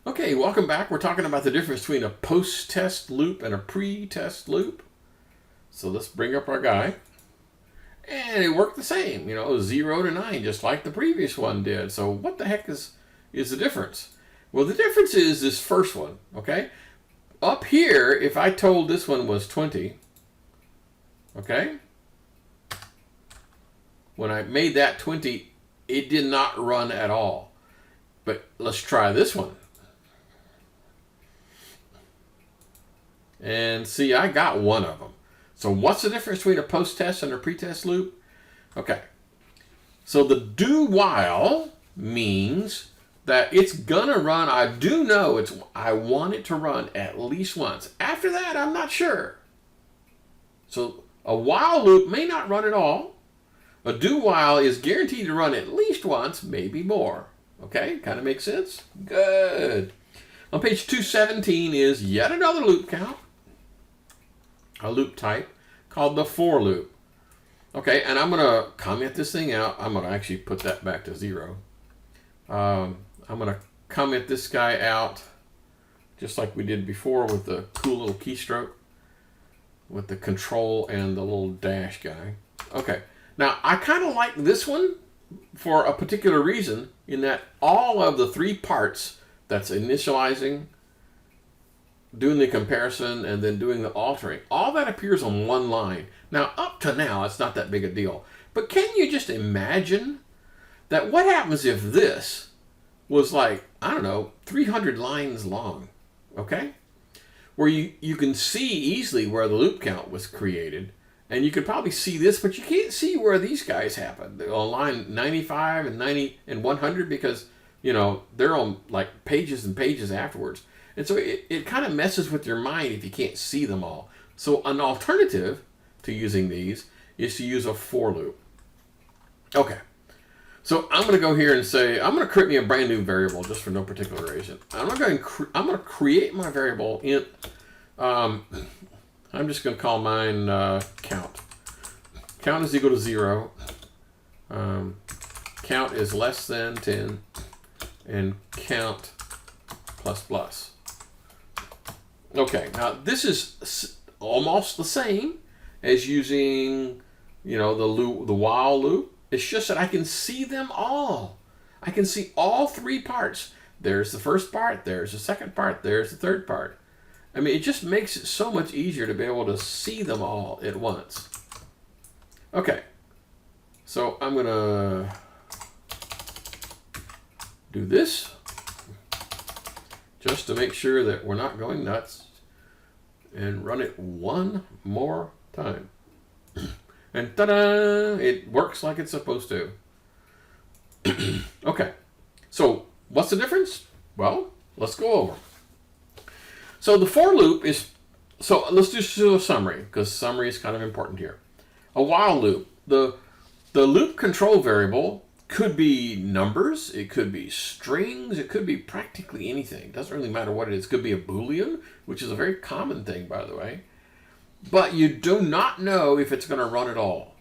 Okay, welcome back. We're talking about the difference between a post-test loop and a pre-test loop. So let's bring up our guy. And it worked the same, 0 to 9, just like the previous one did. So what the heck is the difference? Well, the difference is this first one, okay? Up here, if I told this one was 20, okay? When I made that 20, it did not run at all. But let's try this one. And see, I got one of them. So what's the difference between a post-test and a pre-test loop? Okay. So the do while means that it's gonna run. I do know I want it to run at least once. After that, I'm not sure. So a while loop may not run at all. A do while is guaranteed to run at least once, maybe more. Okay, kind of makes sense? Good. On page 217 is yet another loop count. A loop type called the for loop. Okay, and I'm going to comment this thing out. I'm going to actually put that back to 0. I'm going to comment this guy out just like we did before with the cool little keystroke with the control and the little dash guy. Okay, now I kind of like this one for a particular reason in that all of the 3 parts that's initializing, doing the comparison, and then doing the altering, all that appears on one line. Now, up to now, it's not that big a deal. But can you just imagine that what happens if this was like, I don't know, 300 lines long, okay? Where you can see easily where the loop count was created, and you could probably see this, but you can't see where these guys happen. On line 95 and 90 and 100 because, they're on like pages and pages afterwards. And so it kind of messes with your mind if you can't see them all. So an alternative to using these is to use a for loop. Okay, so I'm going to go here and say, I'm going to create me a brand new variable just for no particular reason. I'm going to create my variable in, I'm just going to call mine count. Count is equal to 0. Count is less than 10. And count plus plus. Okay, now this is almost the same as using, the while loop. It's just that I can see them all. I can see all 3 parts. There's the first part, there's the second part, there's the third part. I mean, it just makes it so much easier to be able to see them all at once. Okay, so I'm going to do this just to make sure that we're not going nuts, and run it one more time. And ta-da! It works like it's supposed to. Okay, so what's the difference? Well, let's go over. So the for loop is, so let's do a summary, because summary is kind of important here. A while loop, the loop control variable could be numbers, it could be strings, it could be practically anything. It doesn't really matter what it is. It could be a Boolean, which is a very common thing, by the way. But you do not know if it's going to run at all.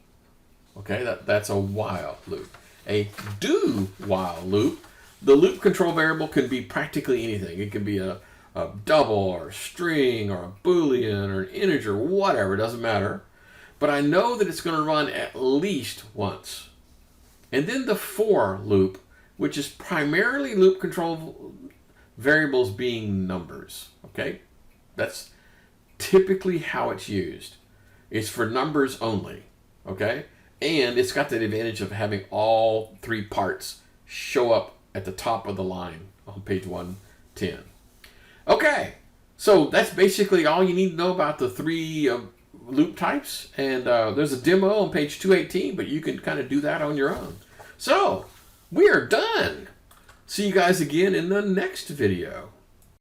Okay, that's a while loop. A do while loop, the loop control variable can be practically anything. It can be a double or a string or a Boolean or an integer, whatever, it doesn't matter. But I know that it's going to run at least once. And then the for loop, which is primarily loop control variables being numbers, okay? That's typically how it's used. It's for numbers only, okay? And it's got the advantage of having all 3 parts show up at the top of the line on page 110. Okay, so that's basically all you need to know about the 3 loop types, and there's a demo on page 218, but you can kind of do that on your own. So we are done. See you guys again in the next video.